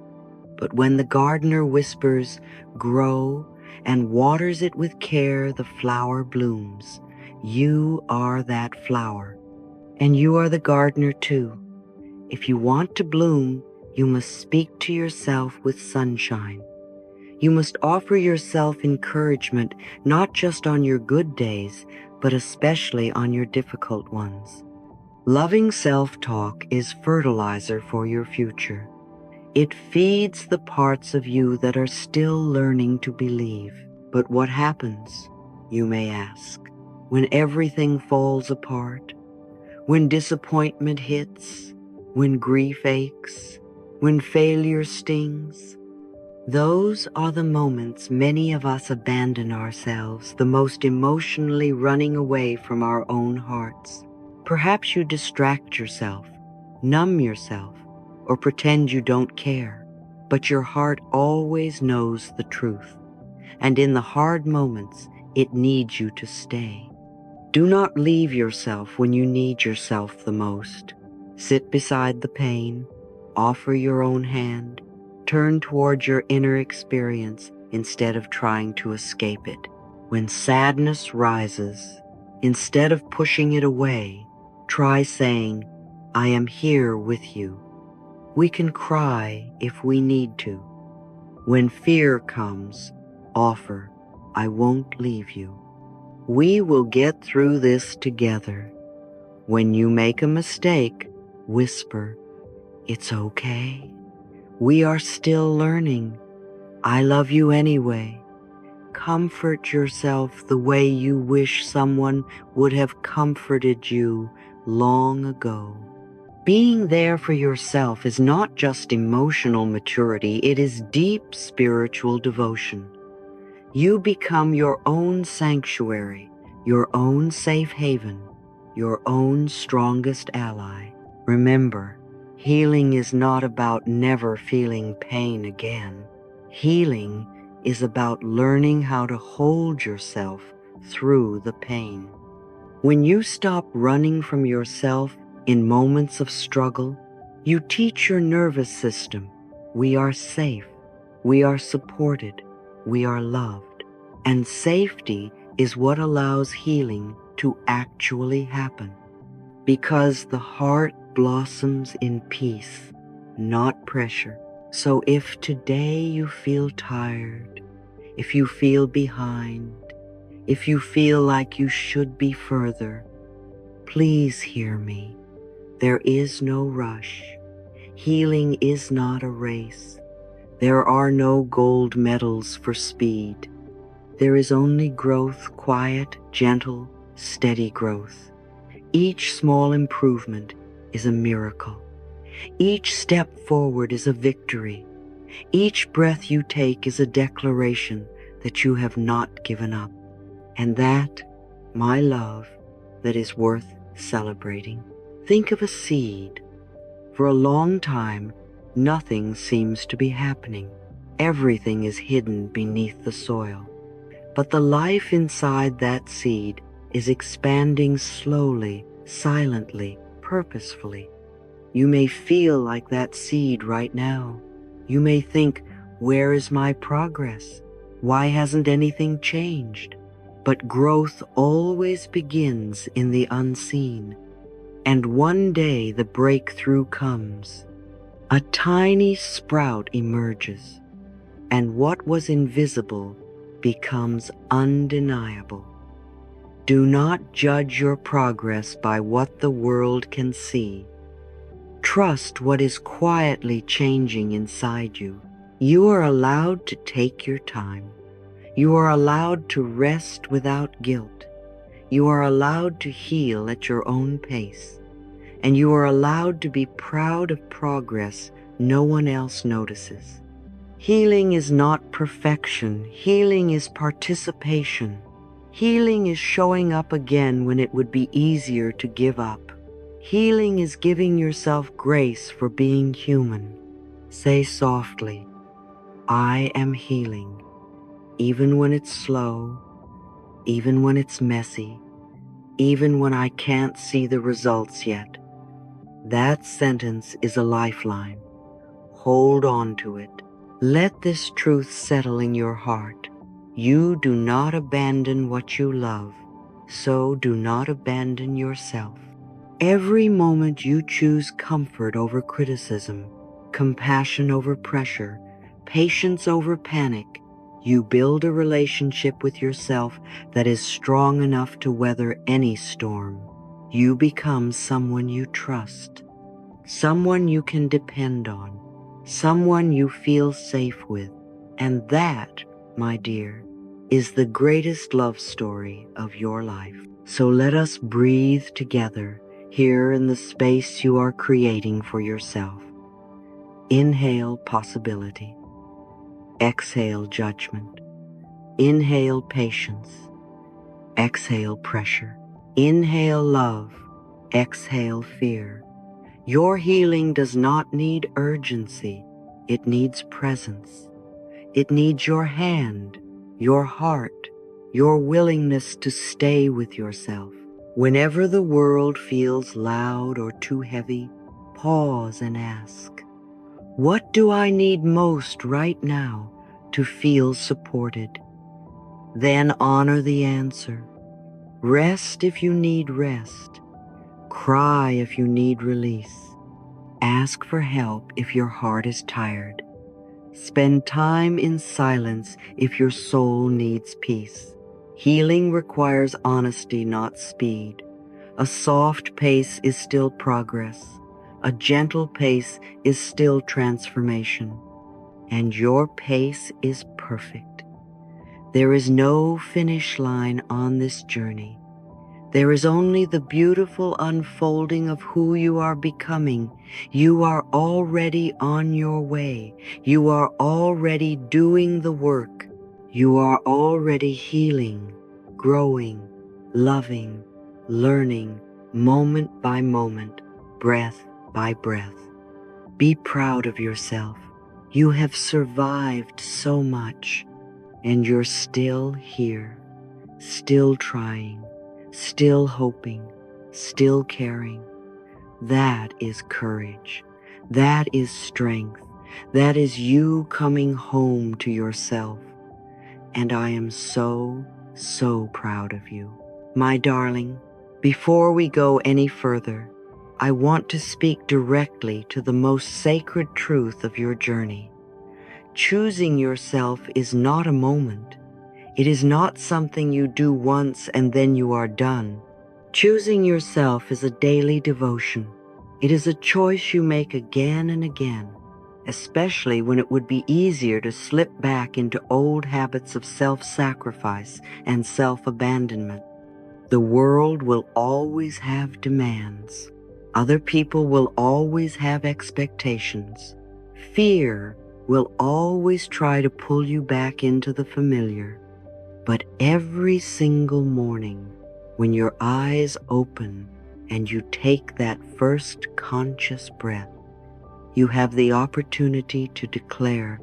But when the gardener whispers, "Grow," and waters it with care, the flower blooms. You are that flower. And you are the gardener too. If you want to bloom, you must speak to yourself with sunshine. You must offer yourself encouragement, not just on your good days, but especially on your difficult ones. Loving self-talk is fertilizer for your future. It feeds the parts of you that are still learning to believe. But what happens, you may ask, when everything falls apart? When disappointment hits, when grief aches, when failure stings? Those are the moments many of us abandon ourselves, the most emotionally running away from our own hearts. Perhaps you distract yourself, numb yourself, or pretend you don't care, but your heart always knows the truth, and in the hard moments, it needs you to stay. Do not leave yourself when you need yourself the most. Sit beside the pain, offer your own hand, turn toward your inner experience instead of trying to escape it. When sadness rises, instead of pushing it away, try saying, "I am here with you." We can cry if we need to. When fear comes, offer, "I won't leave you." We will get through this together. When you make a mistake, whisper, "It's okay. We are still learning. I love you anyway." Comfort yourself the way you wish someone would have comforted you long ago. Being there for yourself is not just emotional maturity, it is deep spiritual devotion. You become your own sanctuary, your own safe haven, your own strongest ally. Remember, healing is not about never feeling pain again. Healing is about learning how to hold yourself through the pain. When you stop running from yourself in moments of struggle, you teach your nervous system, we are safe, we are supported, we are loved. And safety is what allows healing to actually happen. Because the heart blossoms in peace, not pressure. So if today you feel tired, if you feel behind, if you feel like you should be further, please hear me. There is no rush. Healing is not a race. There are no gold medals for speed. There is only growth, quiet, gentle, steady growth. Each small improvement is a miracle. Each step forward is a victory. Each breath you take is a declaration that you have not given up. And that, my love, that is worth celebrating. Think of a seed. For a long time, nothing seems to be happening. Everything is hidden beneath the soil. But the life inside that seed is expanding slowly, silently, purposefully. You may feel like that seed right now. You may think, where is my progress? Why hasn't anything changed? But growth always begins in the unseen. And one day the breakthrough comes. A tiny sprout emerges, and what was invisible becomes undeniable. Do not judge your progress by what the world can see. Trust what is quietly changing inside you. You are allowed to take your time. You are allowed to rest without guilt. You are allowed to heal at your own pace. And you are allowed to be proud of progress no one else notices. Healing is not perfection. Healing is participation. Healing is showing up again when it would be easier to give up. Healing is giving yourself grace for being human. Say softly, I am healing, even when it's slow, even when it's messy, even when I can't see the results yet. That sentence is a lifeline. Hold on to it. Let this truth settle in your heart. You do not abandon what you love, so do not abandon yourself. Every moment you choose comfort over criticism, compassion over pressure, patience over panic, you build a relationship with yourself that is strong enough to weather any storm. You become someone you trust, someone you can depend on, someone you feel safe with. And that, my dear, is the greatest love story of your life. So let us breathe together here in the space you are creating for yourself. Inhale possibility. Exhale judgment. Inhale patience. Exhale pressure. Inhale love. Exhale fear. Your healing does not need urgency. It needs presence. It needs your hand, your heart, your willingness to stay with yourself. Whenever the world feels loud or too heavy, pause and ask, what do I need most right now to feel supported? Then honor the answer. Rest if you need rest. Cry if you need release. Ask for help if your heart is tired. Spend time in silence if your soul needs peace. Healing requires honesty, not speed. A soft pace is still progress. A gentle pace is still transformation. And your pace is perfect. There is no finish line on this journey. There is only the beautiful unfolding of who you are becoming. You are already on your way. You are already doing the work. You are already healing, growing, loving, learning, moment by moment, breath by breath. Be proud of yourself. You have survived so much, and you're still here, still trying, still hoping, still caring. That is courage. That is strength. That is you coming home to yourself. And I am so, so proud of you. My darling, before we go any further, I want to speak directly to the most sacred truth of your journey. Choosing yourself is not a moment. It is not something you do once and then you are done. Choosing yourself is a daily devotion. It is a choice you make again and again, especially when it would be easier to slip back into old habits of self-sacrifice and self-abandonment. The world will always have demands. Other people will always have expectations. Fear will always try to pull you back into the familiar. But every single morning, when your eyes open and you take that first conscious breath, you have the opportunity to declare,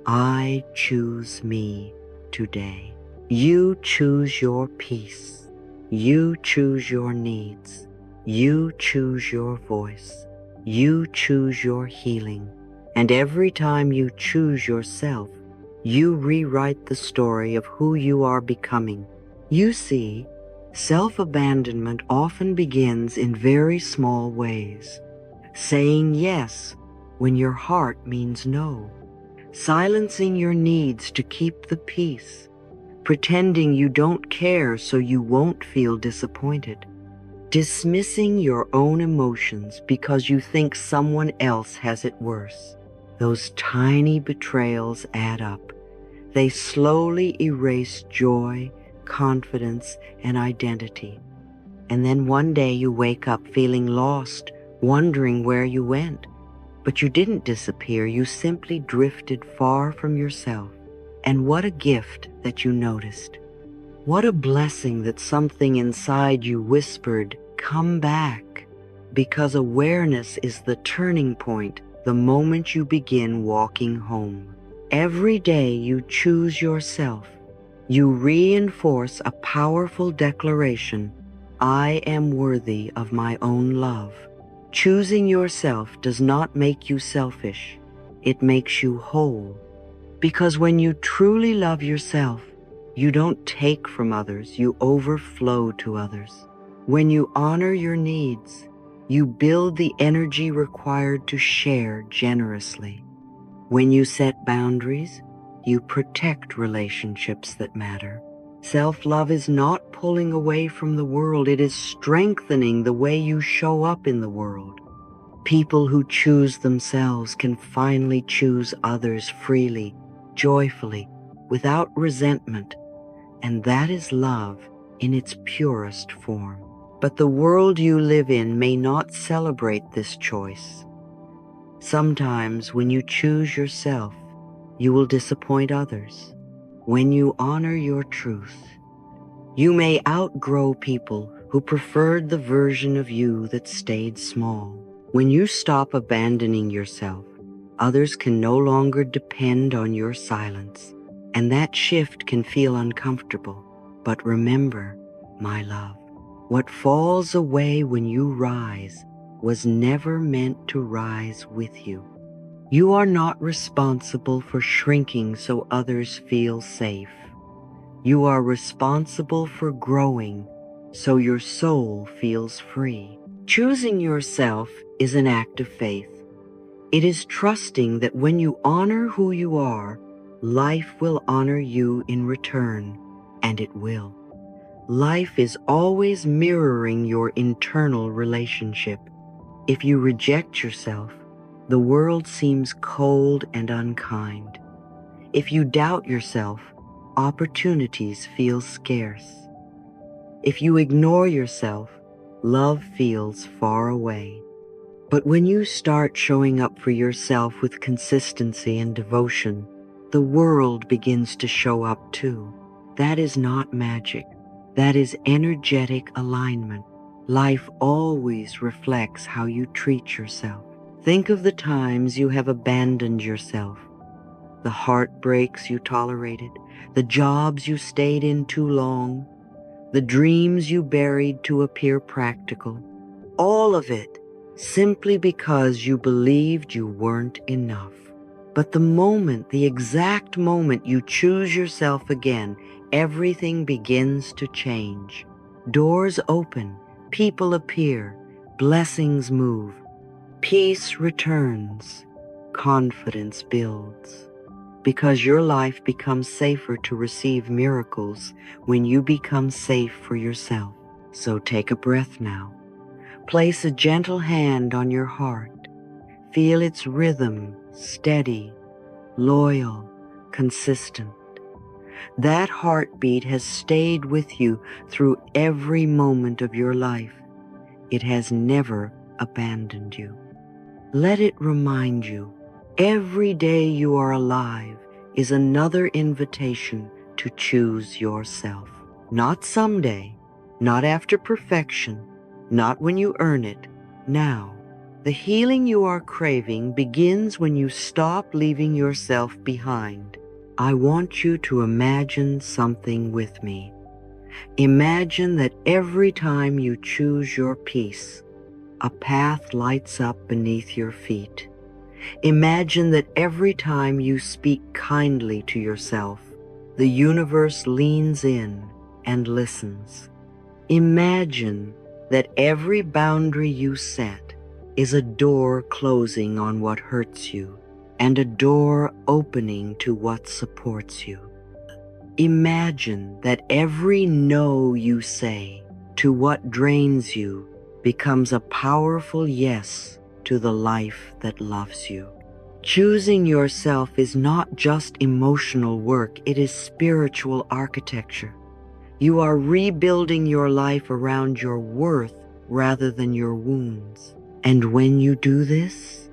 I choose me today. You choose your peace. You choose your needs. You choose your voice. You choose your healing. And every time you choose yourself, you rewrite the story of who you are becoming. You see, self-abandonment often begins in very small ways. Saying yes when your heart means no. Silencing your needs to keep the peace. Pretending you don't care so you won't feel disappointed. Dismissing your own emotions because you think someone else has it worse. Those tiny betrayals add up. They slowly erase joy, confidence, and identity. And then one day you wake up feeling lost, wondering where you went. But you didn't disappear, you simply drifted far from yourself. And what a gift that you noticed. What a blessing that something inside you whispered, come back. Because awareness is the turning point, the moment you begin walking home. Every day you choose yourself. You reinforce a powerful declaration, I am worthy of my own love. Choosing yourself does not make you selfish. It makes you whole. Because when you truly love yourself, you don't take from others, you overflow to others. When you honor your needs, you build the energy required to share generously. When you set boundaries, you protect relationships that matter. Self-love is not pulling away from the world, it is strengthening the way you show up in the world. People who choose themselves can finally choose others freely, joyfully, without resentment, and that is love in its purest form. But the world you live in may not celebrate this choice. Sometimes when you choose yourself, you will disappoint others. When you honor your truth, you may outgrow people who preferred the version of you that stayed small. When you stop abandoning yourself, others can no longer depend on your silence, and that shift can feel uncomfortable. But remember, my love, what falls away when you rise was never meant to rise with you. You are not responsible for shrinking so others feel safe. You are responsible for growing so your soul feels free. Choosing yourself is an act of faith. It is trusting that when you honor who you are, life will honor you in return, and it will. Life is always mirroring your internal relationship. If you reject yourself, the world seems cold and unkind. If you doubt yourself, opportunities feel scarce. If you ignore yourself, love feels far away. But when you start showing up for yourself with consistency and devotion, the world begins to show up too. That is not magic. That is energetic alignment. Life always reflects how you treat yourself. Think of the times you have abandoned yourself, the heartbreaks you tolerated, the jobs you stayed in too long, the dreams you buried to appear practical. All of it simply because you believed you weren't enough. But the exact moment you choose yourself again, everything begins to change. Doors open, people appear, blessings move, peace returns, confidence builds. Because your life becomes safer to receive miracles when you become safe for yourself. So take a breath now. Place a gentle hand on your heart. Feel its rhythm, steady, loyal, consistent. That heartbeat has stayed with you through every moment of your life. It has never abandoned you. Let it remind you, every day you are alive is another invitation to choose yourself. Not someday, not after perfection, not when you earn it, now. The healing you are craving begins when you stop leaving yourself behind. I want you to imagine something with me. Imagine that every time you choose your peace, a path lights up beneath your feet. Imagine that every time you speak kindly to yourself, the universe leans in and listens. Imagine that every boundary you set is a door closing on what hurts you and a door opening to what supports you. Imagine that every no you say to what drains you becomes a powerful yes to the life that loves you. Choosing yourself is not just emotional work, it is spiritual architecture. You are rebuilding your life around your worth rather than your wounds. And when you do this,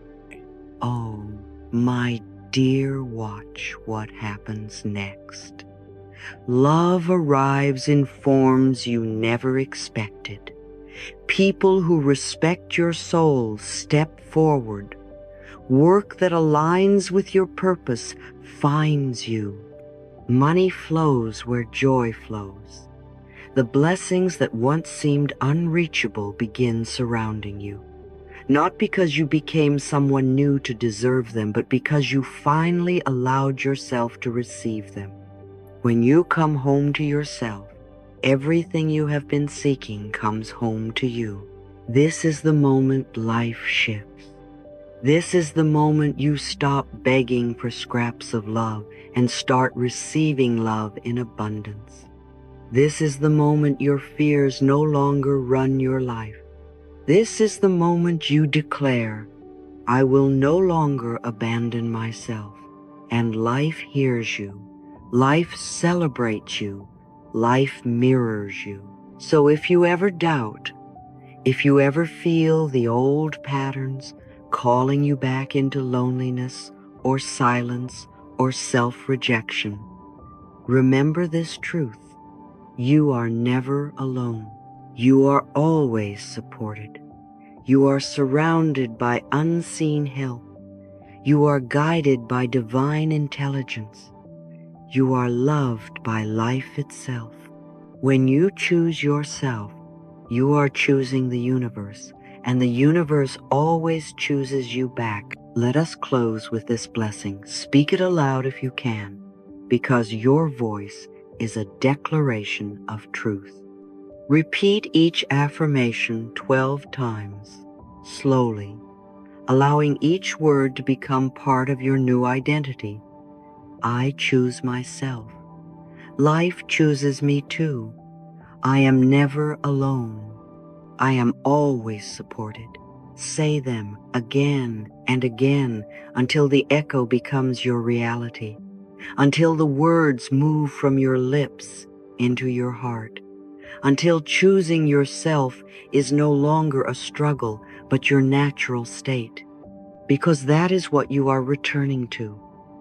oh, my dear, watch what happens next. Love arrives in forms you never expected. People who respect your soul step forward. Work that aligns with your purpose finds you. Money flows where joy flows. The blessings that once seemed unreachable begin surrounding you. Not because you became someone new to deserve them, but because you finally allowed yourself to receive them. When you come home to yourself, everything you have been seeking comes home to you. This is the moment life shifts. This is the moment you stop begging for scraps of love and start receiving love in abundance. This is the moment your fears no longer run your life. This is the moment you declare, I will no longer abandon myself. And life hears you. Life celebrates you. Life mirrors you. So if you ever doubt, if you ever feel the old patterns calling you back into loneliness or silence or self-rejection, remember this truth. You are never alone. You are always supported. You are surrounded by unseen help. You are guided by divine intelligence. You are loved by life itself. When you choose yourself, you are choosing the universe, and the universe always chooses you back. Let us close with this blessing. Speak it aloud if you can, because your voice is a declaration of truth. Repeat each affirmation 12 times, slowly, allowing each word to become part of your new identity. I choose myself. Life chooses me too. I am never alone. I am always supported. Say them again and again until the echo becomes your reality, until the words move from your lips into your heart, until choosing yourself is no longer a struggle, but your natural state. Because that is what you are returning to,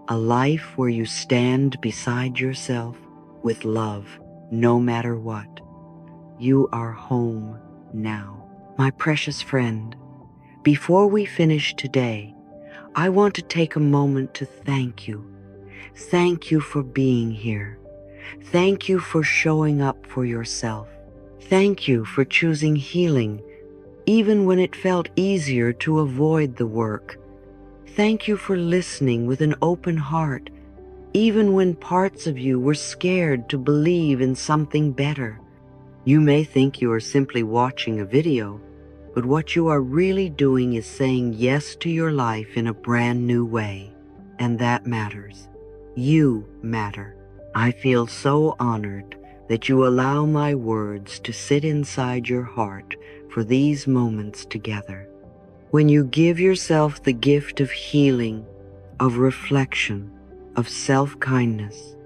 a life where you stand beside yourself with love, no matter what. You are home now. My precious friend, before we finish today, I want to take a moment to thank you. Thank you for being here. Thank you for showing up for yourself. Thank you for choosing healing, even when it felt easier to avoid the work. Thank you for listening with an open heart, even when parts of you were scared to believe in something better. You may think you are simply watching a video, but what you are really doing is saying yes to your life in a brand new way. And that matters. You matter. I feel so honored that you allow my words to sit inside your heart for these moments together. When you give yourself the gift of healing, of reflection, of self-kindness,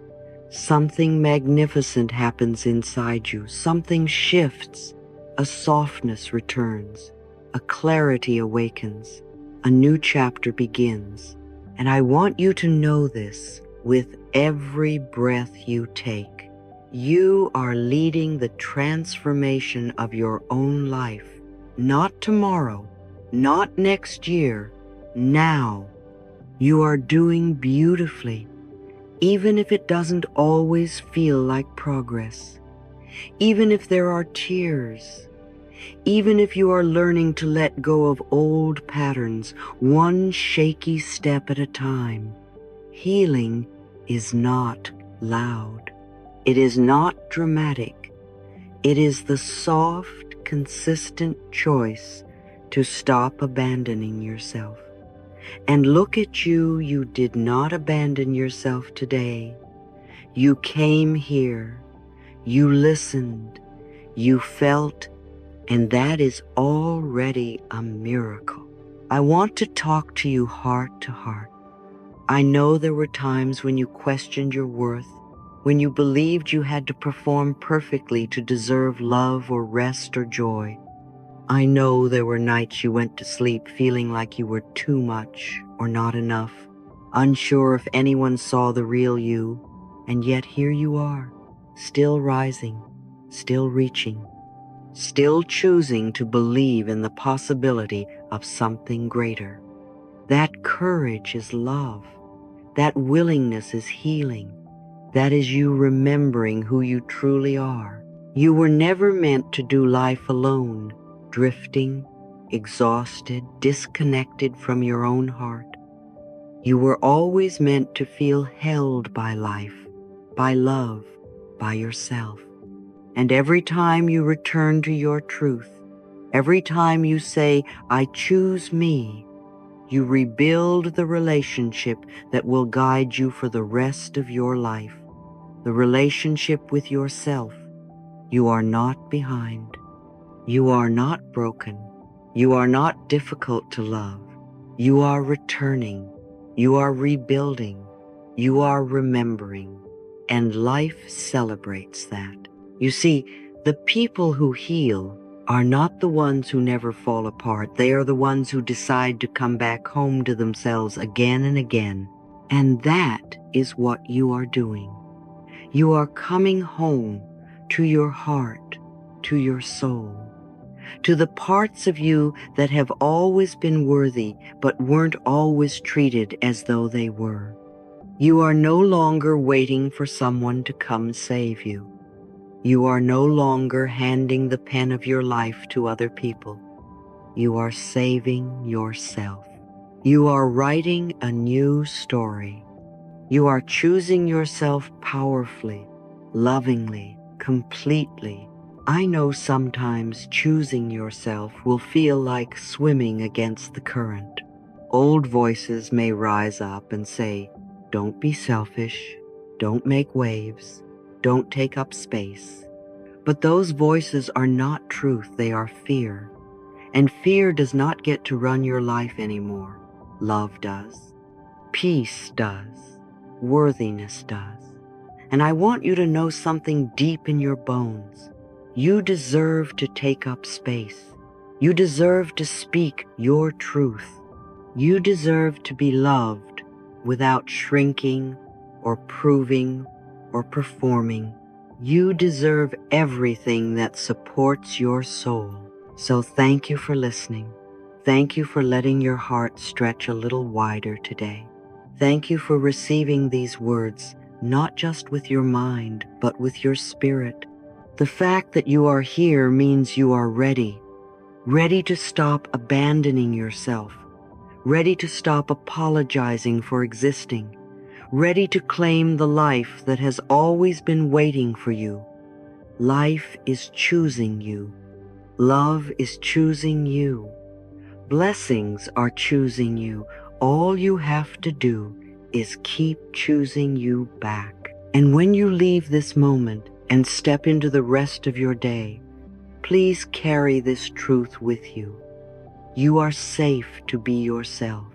something magnificent happens inside you. Something shifts. A softness returns. A clarity awakens. A new chapter begins. And I want you to know this with every breath you take. You are leading the transformation of your own life. Not tomorrow, not next year, now. You are doing beautifully, even if it doesn't always feel like progress, even if there are tears, even if you are learning to let go of old patterns, one shaky step at a time. Healing is not loud. It is not dramatic. It is the soft, consistent choice to stop abandoning yourself. And look at you, you did not abandon yourself today. You came here, you listened, you felt, and that is already a miracle. I want to talk to you heart to heart. I know there were times when you questioned your worth, when you believed you had to perform perfectly to deserve love or rest or joy. I know there were nights you went to sleep feeling like you were too much or not enough, unsure if anyone saw the real you, and yet here you are, still rising, still reaching, still choosing to believe in the possibility of something greater. That courage is love. That willingness is healing. That is you remembering who you truly are. You were never meant to do life alone, drifting, exhausted, disconnected from your own heart. You were always meant to feel held by life, by love, by yourself. And every time you return to your truth, every time you say, I choose me, you rebuild the relationship that will guide you for the rest of your life, the relationship with yourself. You are not behind. You are not broken. You are not difficult to love. You are returning. You are rebuilding. You are remembering. And life celebrates that. You see, the people who heal are not the ones who never fall apart. They are the ones who decide to come back home to themselves again and again. And that is what you are doing. You are coming home to your heart, to your soul, to the parts of you that have always been worthy but weren't always treated as though they were. You are no longer waiting for someone to come save you. You are no longer handing the pen of your life to other people. You are saving yourself. You are writing a new story. You are choosing yourself powerfully, lovingly, completely. I know sometimes choosing yourself will feel like swimming against the current. Old voices may rise up and say, don't be selfish, don't make waves, don't take up space. But those voices are not truth, they are fear. And fear does not get to run your life anymore. Love does. Peace does. Worthiness does. And I want you to know something deep in your bones. You deserve to take up space. You deserve to speak your truth. You deserve to be loved without shrinking or proving or performing. You deserve everything that supports your soul. So thank you for listening. Thank you for letting your heart stretch a little wider today. Thank you for receiving these words, not just with your mind, but with your spirit. The fact that you are here means you are ready to stop abandoning yourself, ready to stop apologizing for existing, ready to claim the life that has always been waiting for you. Life is choosing you. Love is choosing you. Blessings are choosing you. All you have to do is keep choosing you back. And when you leave this moment and step into the rest of your day, please carry this truth with you. You are safe to be yourself.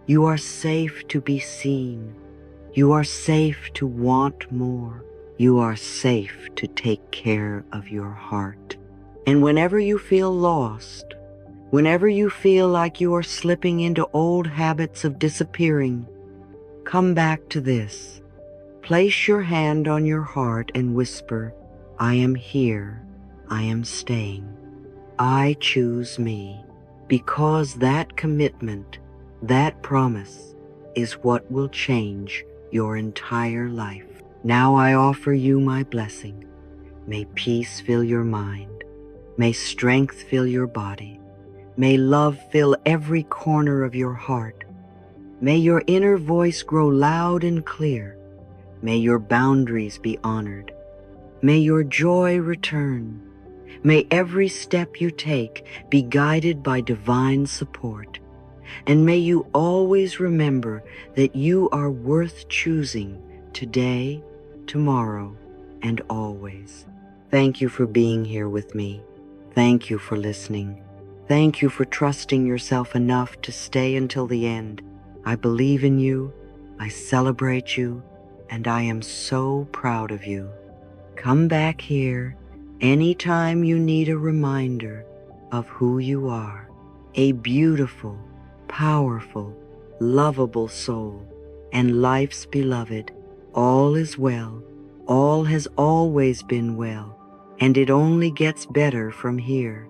You are safe to be seen. You are safe to want more. You are safe to take care of your heart. And whenever you feel lost, whenever you feel like you are slipping into old habits of disappearing, come back to this. Place your hand on your heart and whisper, I am here. I am staying. I choose me. Because that commitment, that promise, is what will change your entire life. Now I offer you my blessing. May peace fill your mind. May strength fill your body. May love fill every corner of your heart. May your inner voice grow loud and clear. May your boundaries be honored. May your joy return. May every step you take be guided by divine support. And may you always remember that you are worth choosing today, tomorrow, and always. Thank you for being here with me. Thank you for listening. Thank you for trusting yourself enough to stay until the end. I believe in you, I celebrate you, and I am so proud of you. Come back here anytime you need a reminder of who you are, a beautiful, powerful, lovable soul, and life's beloved. All is well, all has always been well, and it only gets better from here.